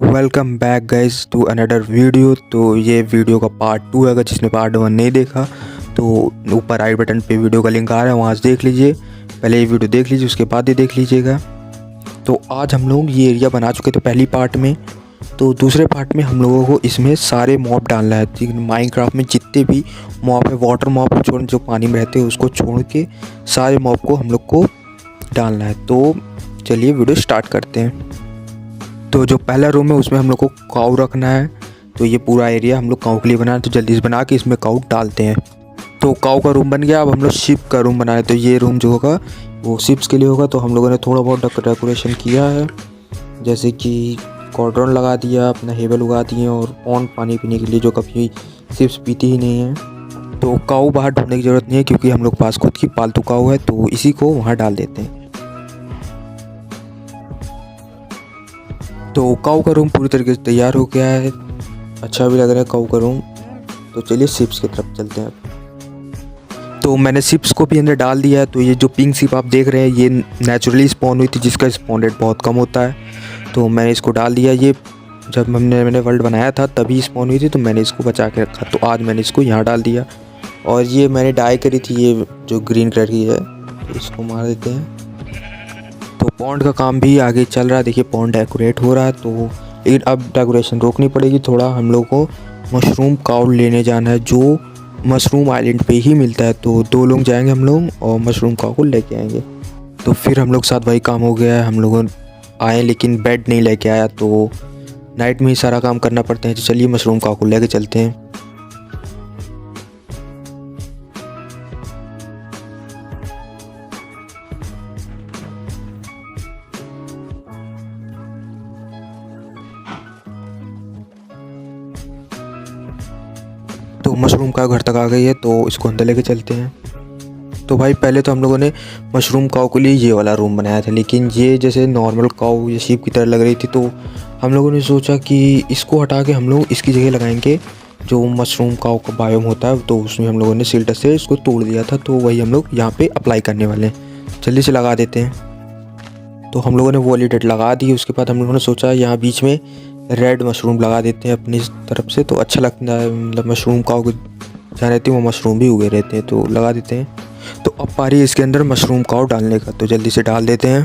Welcome back guys to another video. तो ये video का पार्ट 2 है। अगर जिसने पार्ट 1 नहीं देखा तो ऊपर आई बटन पे वीडियो का लिंक आ रहा है, वहाँ से देख लीजिए। पहले ये वीडियो देख लीजिए, उसके बाद ये देख लीजिएगा। तो आज हम लोग ये एरिया बना चुके थे पहली पार्ट में। तो दूसरे पार्ट में हम लोगों को इसमें सारे मॉब डालना है। माइनक्राफ्ट में जितने भी मॉब है, वाटर मॉब को छोड़, जो पानी में रहते हैं उसको छोड़ के सारे मॉब को हम लोग को डालना है। तो चलिए वीडियो स्टार्ट करते हैं। तो जो पहला रूम है उसमें हम लोग को काऊ रखना है। तो ये पूरा एरिया हम लोग काऊ के लिए बना है, तो जल्दी से बना के इसमें काऊ डालते हैं। तो काऊ का रूम बन गया। अब हम लोग शिप का रूम बनाए। तो ये रूम जो होगा वो शिप्स के लिए होगा। तो हम लोगों ने थोड़ा बहुत डेकोरेशन किया है, जैसे कि कॉर्डन लगा दिया, अपना हेबल उगा दिए और पॉन्ड पानी पीने के लिए, जो कभी शिप्स पीती ही नहीं है। तो काऊ बाहर ढूंढने की ज़रूरत नहीं है, क्योंकि हम लोग पास खुद की पालतू काऊ है। तो इसी को वहाँ डाल देते हैं। तो काऊ का रूम पूरी तरीके से तैयार हो गया है, अच्छा भी लग रहा है काऊ का रूम। तो चलिए शिप्स की तरफ चलते हैं अब। तो मैंने शिप्स को भी अंदर डाल दिया है। तो ये जो पिंक शिप आप देख रहे हैं ये नेचुरली स्पॉन हुई थी, जिसका स्पॉन रेट बहुत कम होता है। तो मैंने इसको डाल दिया। ये जब मैंने वर्ल्ड बनाया था तभी स्पॉन हुई थी, तो मैंने इसको बचा के रखा। तो आज मैंने इसको यहाँ डाल दिया। और ये मैंने डाई करी थी, ये जो ग्रीन कलर की है, तो इसको मार देते हैं। तो पॉन्ड का काम भी आगे चल रहा है। देखिए पॉन्ड डेकोरेट हो रहा है। तो लेकिन अब डेकोरेशन रोकनी पड़ेगी थोड़ा। हम लोग को मशरूम काउ लेने जाना है, जो मशरूम आइलैंड पे ही मिलता है। तो 2 लोग जाएंगे हम लोग और मशरूम काउ को लेके आएंगे। तो फिर हम लोग साथ वही काम हो गया है। हम लोग आए लेकिन बेड नहीं लेके आया, तो नाइट में ही सारा काम करना पड़ता है। तो चलिए मशरूम काउ को लेके चलते हैं। तो मशरूम का घर तक आ गई है, तो इसको अंदर लेके चलते हैं। तो भाई पहले तो हम लोगों ने मशरूम काऊ के लिए ये वाला रूम बनाया था, लेकिन ये जैसे नॉर्मल काऊ या शीप की तरह लग रही थी। तो हम लोगों ने सोचा कि इसको हटा के हम लोग इसकी जगह लगाएंगे जो मशरूम काऊ का बायोम होता है। तो उसमें हम लोगों ने सिल्टर से इसको तोड़ दिया था। तो वही हम लोग यहाँ पे अप्लाई करने वाले हैं। जल्दी से लगा देते हैं। तो हम लोगों ने वो वाली डेट लगा दी। उसके बाद हम लोगों ने सोचा यहाँ बीच में रेड मशरूम लगा देते हैं अपनी तरफ से, तो अच्छा लगता है। मतलब मशरूम काऊ को जहाँ रहती है वो मशरूम भी उगे रहते हैं, तो लगा देते हैं। तो अब पारी है इसके अंदर मशरूम काऊ डालने का। तो जल्दी से डाल देते हैं।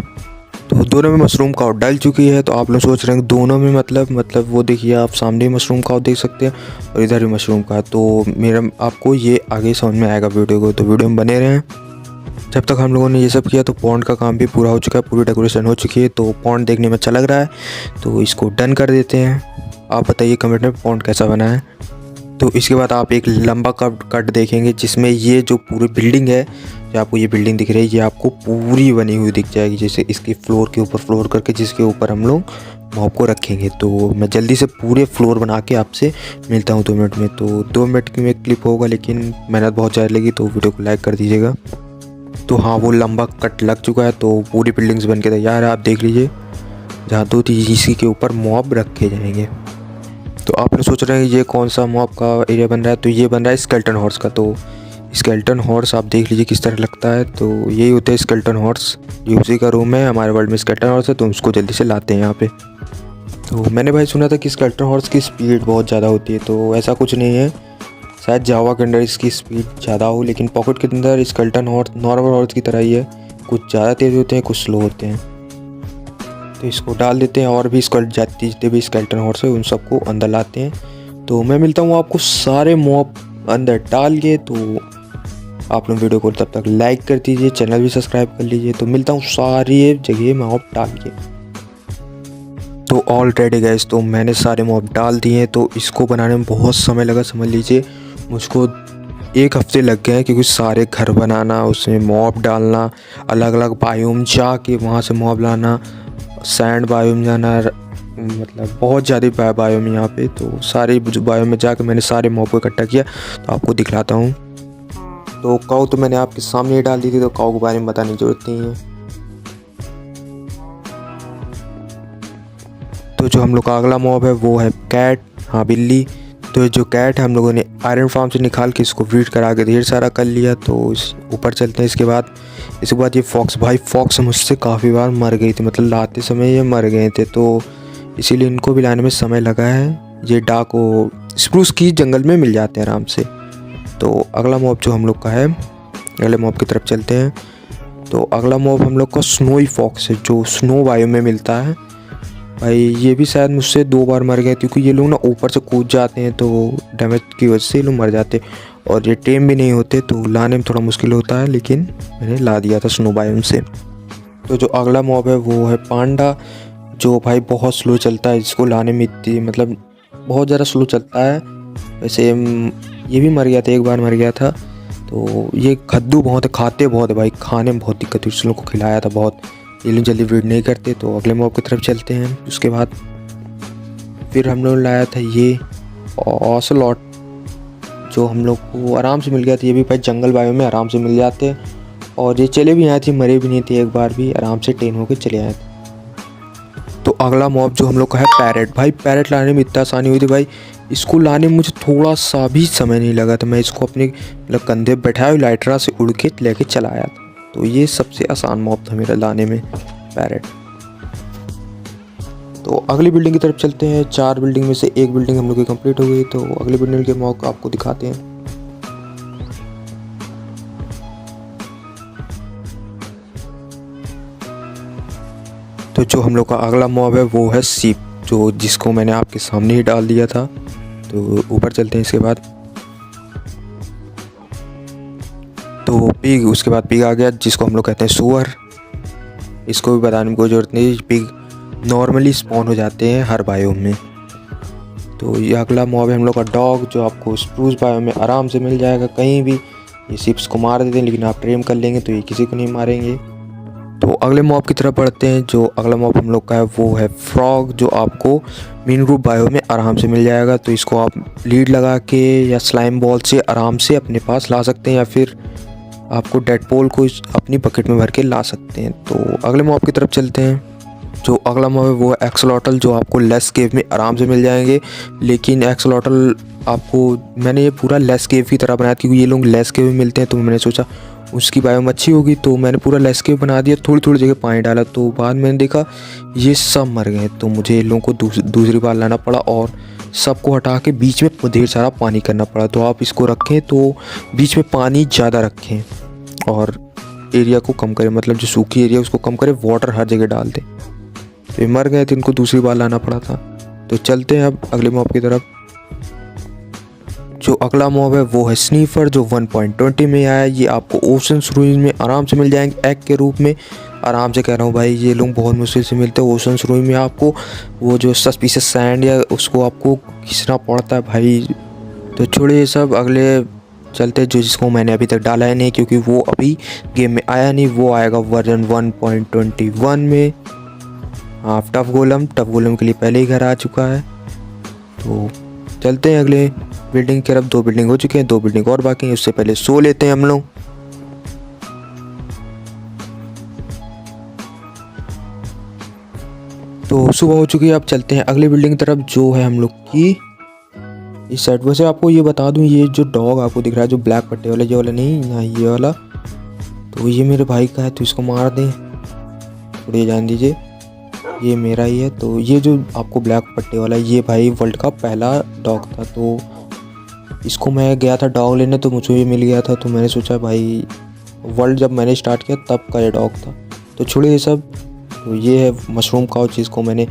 तो दोनों में मशरूम काऊ डल चुकी है। तो आप लोग सोच रहे हैं दोनों में मतलब वो देखिए, आप सामने मशरूम काऊ देख सकते हैं और इधर भी मशरूम का। तो मेरा आपको ये आगे समझ में आएगा वीडियो को, तो वीडियो में बने रहें। जब तक हम लोगों ने ये सब किया तो पॉन्ड का काम भी पूरा हो चुका है, पूरी डेकोरेशन हो चुकी है। तो पॉन्ड देखने में अच्छा लग रहा है, तो इसको डन कर देते हैं। आप बताइए कमेंट में पॉन्ड कैसा बना है। तो इसके बाद आप एक लंबा कट देखेंगे, जिसमें ये जो पूरी बिल्डिंग है, जो आपको ये बिल्डिंग दिख रही है, ये आपको पूरी बनी हुई दिख जाएगी, जैसे इसके फ्लोर के ऊपर फ्लोर करके, जिसके ऊपर हम लोग मॉब को रखेंगे। तो मैं जल्दी से पूरे फ्लोर बना के आपसे मिलता हूँ 2 मिनट में। तो 2 मिनट में क्लिप होगा, लेकिन मेहनत बहुत ज़्यादा लगी, तो वीडियो को लाइक कर दीजिएगा। तो हाँ, वो लंबा कट लग चुका है। तो पूरी बिल्डिंग्स बन के तैयार है, आप देख लीजिए, जहाँ 2 इसी के ऊपर मॉब रखे जाएंगे। तो आप लोग सोच रहे हैं ये कौन सा मॉब का एरिया बन रहा है। तो ये बन रहा है स्केलेटन हॉर्स का। तो स्केलेटन हॉर्स आप देख लीजिए किस तरह लगता है। तो यही होता है स्केलेटन हॉर्स। ये उसी का रूम है। हमारे वर्ल्ड में स्केलेटन हॉर्स है, तो उसको जल्दी से लाते हैं यहाँ पे। तो मैंने भाई सुना था कि स्केलेटन हॉर्स की स्पीड बहुत ज़्यादा होती है, तो ऐसा कुछ नहीं है। शायद जावा के अंदर इसकी स्पीड ज़्यादा हो, लेकिन पॉकेट के अंदर स्केलेटन हॉर्स नॉर्मल हॉर्स की तरह ही है। कुछ ज़्यादा तेज़ होते हैं, कुछ स्लो होते हैं। तो इसको डाल देते हैं, और भी जितने भी स्केलेटन हॉर्स है उन सबको अंदर लाते हैं। तो मैं मिलता हूँ आपको सारे मॉब अंदर डाल के। तो आप लोग वीडियो को तब तक लाइक कर दीजिए, चैनल भी सब्सक्राइब कर लीजिए। तो मिलता हूँ सारी जगह मॉब डाल के। तो ऑलरेडी गाइस, तो मैंने सारे मॉब डाल दिए हैं। तो इसको बनाने में बहुत समय लगा, समझ लीजिए मुझको 1 हफ्ते लग गए हैं, क्योंकि सारे घर बनाना, उसमें मॉब डालना, अलग अलग बायोम जाके वहाँ से मॉब लाना, सैंड बायोम जाना, मतलब बहुत ज़्यादा बायोम यहाँ पे। तो सारे बायोम में जाकर मैंने सारे मॉब को इकट्ठा किया। तो आपको दिखलाता हूँ। तो काऊ तो मैंने आपके सामने ही डाल दी थी, तो काऊ के बारे में बताने की जरूरत नहीं है। तो जो हम लोग का अगला मॉब है वो है कैट, हाँ बिल्ली। तो जो कैट है हम लोगों ने आयरन फार्म से निकाल के इसको ब्रीड करा के ढेर सारा कर लिया। तो इस ऊपर चलते हैं। इसके बाद ये फॉक्स, भाई फॉक्स मुझसे काफ़ी बार मर गई थी, मतलब लाते समय ये मर गए थे। तो इसीलिए इनको भी लाने में समय लगा है। ये डाको स्प्रूस की जंगल में मिल जाते हैं आराम से। तो अगला मॉब जो हम लोग का है, अगले मॉब की तरफ चलते हैं। तो अगला मॉब हम लोग का स्नोई फॉक्स है, जो स्नो बायो में मिलता है। भाई ये भी शायद मुझसे 2 बार मर गए, क्योंकि ये लोग ना ऊपर से कूद जाते हैं तो डैमेज की वजह से ये लोग मर जाते हैं, और ये टेम भी नहीं होते, तो लाने में थोड़ा मुश्किल होता है, लेकिन मैंने ला दिया था स्नो बायो से। तो जो अगला मॉब है वो है पांडा, जो भाई बहुत स्लो चलता है। इसको लाने में इतनी मतलब बहुत ज़्यादा स्लो चलता है। वैसे ये भी मर गया था, एक बार मर गया था। तो ये खद्दू बहुत है, खाते बहुत है भाई, खाने में बहुत दिक्कत हुई। उस लोग को खिलाया था बहुत, ये लोग जल्दी ब्रीड नहीं करते। तो अगले मॉब की तरफ चलते हैं। उसके बाद फिर हम लोग लाया था ये ऑसलॉट, जो हम लोग को आराम से मिल गया था। ये भी भाई जंगल बायो में आराम से मिल जाते हैं, और ये चले भी आए थे, मरे भी नहीं थे, एक बार भी आराम से टेन होकर चले आए थे। तो अगला मॉब जो हम लोग का है पैरेट। भाई पैरेट लाने में इतना आसानी हुई थी भाई, इसको लाने में मुझे थोड़ा सा भी समय नहीं लगा था। मैं इसको अपने मतलब कंधे पर बैठाया और लाइटरा से उड़ के लेके चला आया था। तो ये सबसे आसान मॉब था मेरा लाने में, पैरेट। तो अगली बिल्डिंग की तरफ चलते हैं। 4 बिल्डिंग में से एक बिल्डिंग हम लोग की कंप्लीट हो गई। तो अगली बिल्डिंग के मॉब आपको दिखाते हैं। तो जो हम लोग का अगला मॉब है वो है सीप, जो जिसको मैंने आपके सामने ही डाल दिया था। तो ऊपर चलते हैं इसके बाद। तो पिग, उसके बाद पिग आ गया, जिसको हम लोग कहते हैं सुअर। इसको भी बताने में कोई ज़रूरत नहीं, पिग नॉर्मली स्पॉन हो जाते हैं हर बायोम में। तो ये अगला मॉब है हम लोग का डॉग, जो आपको स्प्रूस बायो में आराम से मिल जाएगा कहीं भी। ये सिप्स को मार देते हैं, लेकिन आप ट्रेम कर लेंगे तो ये किसी को नहीं मारेंगे। तो अगले मॉब की तरफ बढ़ते हैं। जो अगला मॉब हम लोग का है वो है फ्रॉग, जो आपको मीन ग्रुप बायो में आराम से मिल जाएगा। तो इसको आप लीड लगा के या स्लाइम बॉल से आराम से अपने पास ला सकते हैं, या फिर आपको डेडपोल को अपनी बकेट में भर के ला सकते हैं। तो अगले मॉब की तरफ चलते हैं। जो अगला मॉब है वो है एक्सलॉटल, जो आपको लेस केव में आराम से मिल जाएंगे। लेकिन एक्सलॉटल आपको मैंने ये पूरा लेस केव की तरह बनाया, क्योंकि ये लोग लेस केव में मिलते हैं। तो मैंने सोचा उसकी बायोम अच्छी होगी, तो मैंने पूरा लेस केव बना दिया, थोड़ी थोड़ी जगह पानी डाला। तो बाद मैंने देखा ये सब मर गए, तो मुझे इन लोगों को दूसरी बार लाना पड़ा, और सबको हटा के बीच में ढेर सारा पानी करना पड़ा। तो आप इसको रखें तो बीच में पानी ज़्यादा रखें, और एरिया को कम करें, मतलब जो सूखी एरिया उसको कम करें, वाटर हर जगह डाल दें। तो ये मर गए थे, इनको दूसरी बार लाना पड़ा था। तो चलते हैं अब अगले मॉब की तरफ। जो अगला मॉब है वो है स्नीफर, जो 1.20 में आया। ये आपको ओशंस रूइन में आराम से मिल जाएंगे एग के रूप में। आराम से कह रहा हूँ भाई, ये लोग बहुत मुश्किल से मिलते हैं ओशंस रूइन में। आपको वो जो सस्पिशियस सैंड या उसको आपको खींचना पड़ता है भाई। तो छोड़िए ये सब, अगले चलते हैं जो जिसको मैंने अभी तक डाला है नहीं, क्योंकि वो अभी गेम में आया नहीं। वो आएगा वर्जन 1.21 में। हाँ, टफ गोलम के लिए पहले ही घर आ चुका है। तो चलते हैं अगले बिल्डिंग की तरफ। 2 बिल्डिंग हो चुके हैं, 2 बिल्डिंग और बाकी हैं। उससे पहले सो लेते हैं हम लोग। तो सुबह हो चुकी है, अब चलते हैं अगली बिल्डिंग की तरफ, जो है हम लोग की इस साइड। वैसे आपको ये बता दूं, ये जो डॉग आपको दिख रहा है, जो ब्लैक पट्टे वाला, ये वाला नहीं, यहाँ ये वाला, तो ये मेरे भाई का है, तो इसको मार दें। थोड़ी जान दीजिए, ये मेरा ही है। तो ये जो आपको ब्लैक पट्टे वाला, ये भाई वर्ल्ड का पहला डॉग था। तो इसको मैं गया था डॉग लेने, तो मुझे ये मिल गया था। तो मैंने सोचा भाई, वर्ल्ड जब मैंने स्टार्ट किया तब का ये डॉग था। तो छोड़िए ये सब। तो ये है मशरूम काउ, जिसको मैंने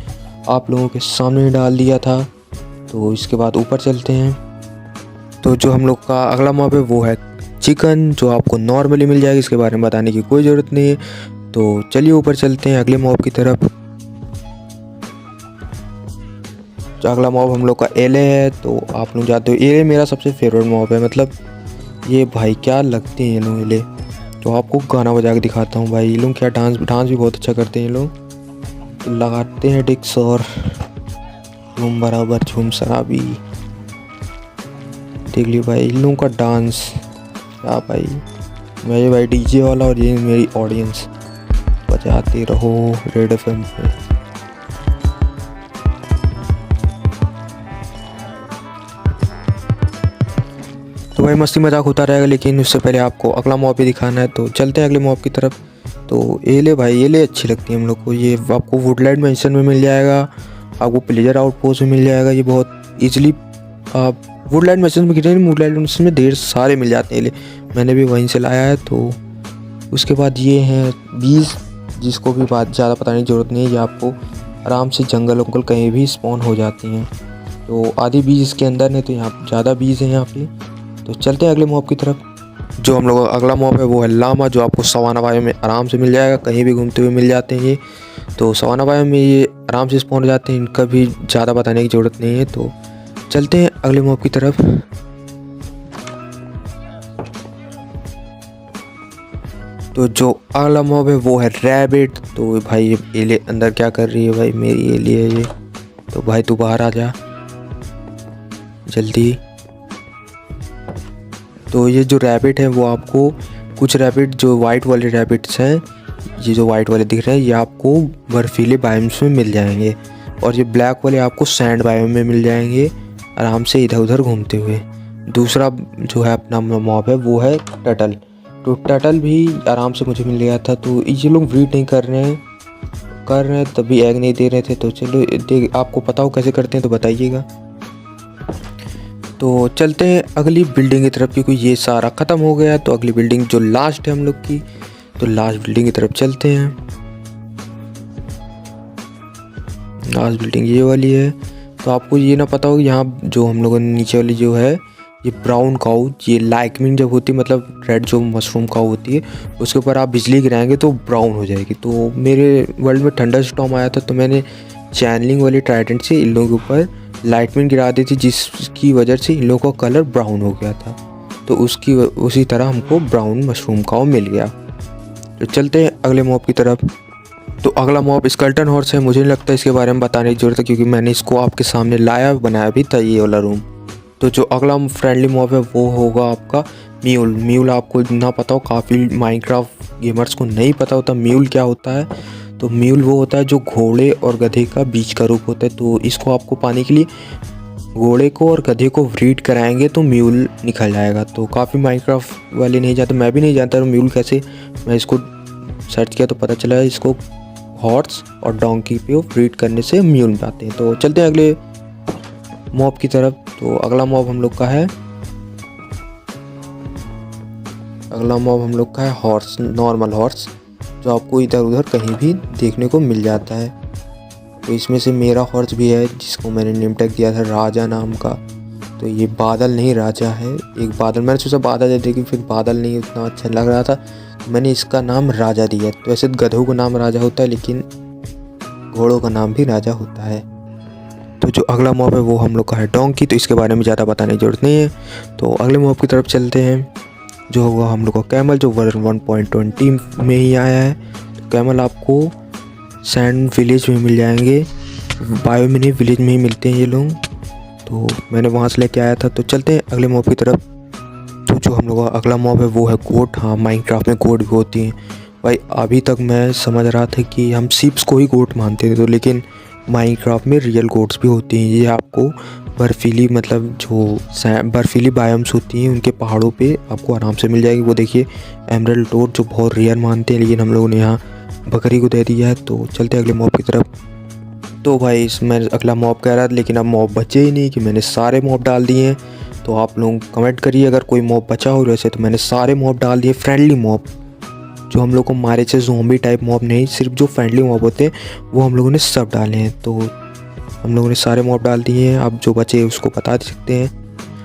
आप लोगों के सामने डाल दिया था। तो इसके बाद ऊपर चलते हैं। तो जो हम लोग का अगला मॉब है वो है चिकन, जो आपको नॉर्मली मिल जाएगी, इसके बारे में बताने की कोई ज़रूरत नहीं है। तो चलिए ऊपर चलते हैं अगले मॉब की तरफ। जो अगला मॉब हम लोग का एले है। तो आप लोग जानते हो एले मेरा सबसे फेवरेट मॉब है, मतलब ये भाई क्या लगते हैं ये लोग एले। तो आपको गाना बजा के दिखाता हूँ भाई, ये लोग क्या डांस भी बहुत अच्छा करते हैं ये लोग। तो लगाते हैं डिक्स और झूम बराबर झूम शराबी। देख लियो भाई इन लोगों का डांस, क्या भाई। मैं ये भाई डीजे वाला और ये मेरी ऑडियंस, बजाते रहो रेड एफएम पे। तो भाई मस्ती मजाक होता रहेगा, लेकिन उससे पहले आपको अगला मॉब भी दिखाना है। तो चलते हैं अगले मॉब की तरफ। तो एले भाई, एले अच्छी लगती है हम लोग को। ये आपको वुडलैंड मेंशन में मिल जाएगा, आपको प्लेजर आउटपोस्ट में मिल जाएगा। ये बहुत ईजिली आप वुडलैंड मशीन में गिरे, वुडलैंड मशीन में ढेर सारे मिल जाते हैं, मैंने भी वहीं से लाया है। तो उसके बाद ये हैं बीज, जिसको भी बात ज़्यादा बताने की ज़रूरत नहीं है, ये आपको आराम से जंगल वंगल कहीं भी स्पॉन हो जाती हैं। तो आधी बीज इसके अंदर है, तो यहाँ ज़्यादा बीज हैं यहाँ पे। तो चलते हैं अगले मॉब की तरफ। जो हम लोग अगला मॉब है वो है लामा, जो आपको सवाना बायोम में आराम से मिल जाएगा, कहीं भी घूमते हुए मिल जाते हैं ये। तो सवाना बायोम में ये आराम से स्पॉन हो जाते हैं, इनका भी ज़्यादा बताने की ज़रूरत नहीं है। तो चलते हैं अगले मॉब की तरफ। तो जो अगला मॉब है वो है रैबिट। तो भाई ये एले अंदर क्या कर रही है भाई, मेरी एली है ये। तो भाई तू बाहर आ जा जल्दी। तो ये जो रैबिट है वो आपको कुछ रैबिट जो वाइट वाले रैबिट्स हैं, ये जो वाइट वाले दिख रहे हैं, ये आपको बर्फीले बायोम्स में मिल जाएंगे, और ये ब्लैक वाले आपको सैंड बायोम में मिल जाएंगे आराम से इधर उधर घूमते हुए। दूसरा जो है अपना मॉब है वो है टर्टल। तो टर्टल भी आराम से मुझे मिल गया था। तो ये लोग ब्रीड नहीं कर रहे हैं तभी एग नहीं दे रहे थे। तो चलो आपको पता हो कैसे करते हैं तो बताइएगा। तो चलते हैं अगली बिल्डिंग की तरफ, क्योंकि ये सारा ख़त्म हो गया। तो अगली बिल्डिंग जो लास्ट है हम लोग की, तो लास्ट बिल्डिंग की तरफ चलते हैं। लास्ट बिल्डिंग ये वाली है। तो आपको ये ना पता हो यहाँ जो हम लोगों ने नीचे वाली जो है ये ब्राउन काऊ, ये लाइटनिंग जब होती है, मतलब रेड जो मशरूम काऊ होती है, उसके ऊपर आप बिजली गिराएंगे तो ब्राउन हो जाएगी। तो मेरे वर्ल्ड में थंडर स्टॉर्म आया था, तो मैंने चैनलिंग वाली ट्राइडेंट से इन लोगों के ऊपर लाइटनिंग गिरा दी थी, जिसकी वजह से इन लोगों का कलर ब्राउन हो गया था। तो उसी तरह हमको ब्राउन मशरूम काऊ मिल गया। तो चलते हैं अगले मॉब की तरफ। तो अगला मॉब स्केलेटन हॉर्स है। मुझे नहीं लगता इसके बारे में बताने की ज़रूरत है, क्योंकि मैंने इसको आपके सामने लाया बनाया भी था ये वाला रूम। तो जो अगला फ्रेंडली मॉब है वो होगा आपका म्यूल। म्यूल आपको ना पता हो, काफ़ी माइनक्राफ्ट गेमर्स को नहीं पता होता म्यूल क्या होता है। तो म्यूल वो होता है जो घोड़े और गधे का बीच का रूप होता है। तो इसको आपको पाने के लिए घोड़े को और गधे को ब्रीड कराएंगे तो म्यूल निकल जाएगा। तो काफ़ी माइनक्राफ्ट वाले नहीं जानते, मैं भी नहीं जानता म्यूल कैसे। मैं इसको सर्च किया तो पता चला इसको हॉर्स और डोंकी पे ब्रीड करने से म्यूल पाते हैं। तो चलते हैं अगले मॉब की तरफ। तो अगला मॉब हम लोग का है हॉर्स, नॉर्मल हॉर्स, जो आपको इधर उधर कहीं भी देखने को मिल जाता है। तो इसमें से मेरा हॉर्स भी है, जिसको मैंने नेम टैग दिया था राजा नाम का। तो ये बादल नहीं राजा है, एक बादल, मैंने सोचा बादल है, लेकिन फिर बादल नहीं उतना अच्छा लग रहा था, तो मैंने इसका नाम राजा दिया। तो ऐसे गधों का नाम राजा होता है, लेकिन घोड़ों का नाम भी राजा होता है। तो जो अगला मॉब है वो हम लोग का है डोंकी। तो इसके बारे में ज़्यादा बताने की ज़रूरत नहीं है। तो अगले मॉब की तरफ चलते हैं, जो होगा हम लोग का कैमल, जो वर्जन 1.20 में ही आया है। तो कैमल आपको सैंड विलेज में मिल जाएंगे, बायो मिनी विलेज में ही मिलते हैं ये लोग। तो मैंने वहाँ से लेके आया था। तो चलते हैं अगले मॉब की तरफ। तो जो हम लोग का अगला मॉब है वो है गोट। हाँ, माइनक्राफ्ट में गोट भी होती हैं भाई। अभी तक मैं समझ रहा था कि हम सीप्स को ही गोट मानते थे, तो लेकिन माइनक्राफ्ट में रियल गोट्स भी होती हैं। ये आपको बर्फीली, मतलब जो बर्फीली बायोम्स होती हैं उनके पहाड़ों पे आपको आराम से मिल जाएगी। वो देखिए एमरल्ड टोड, जो बहुत रेयर मानते हैं, लेकिन हम लोगों ने यहाँ बकरी को दे दिया है। तो चलते अगले मॉब की तरफ। तो भाई इसमें अगला मॉब कह रहा था, लेकिन अब मॉब बचे ही नहीं, कि मैंने सारे मॉब डाल दिए हैं। तो आप लोग कमेंट करिए अगर कोई मॉब बचा हो। वैसे तो मैंने सारे मॉब डाल दिए, फ्रेंडली मॉब जो हम लोग को मारे थे, ज़ॉम्बी टाइप मॉब नहीं, सिर्फ जो फ्रेंडली मॉब होते हैं वो हम लोगों ने सब डाले हैं। तो हम लोगों ने सारे मॉब डाल दिए हैं, अब जो बचे उसको बता सकते हैं।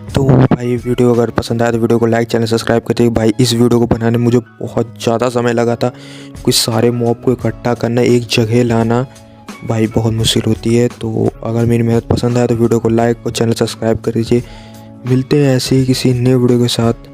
तो भाई वीडियो अगर पसंद आया तो वीडियो को लाइक, चैनल सब्सक्राइब करिए। भाई इस वीडियो को बनाने में मुझे बहुत ज़्यादा समय लगा था, क्योंकि सारे मॉब को इकट्ठा करना, एक जगह लाना भाई बहुत मुश्किल होती है। तो अगर मेरी मेहनत पसंद आए तो वीडियो को लाइक और चैनल सब्सक्राइब कर दीजिए। मिलते हैं ऐसे ही किसी नए वीडियो के साथ।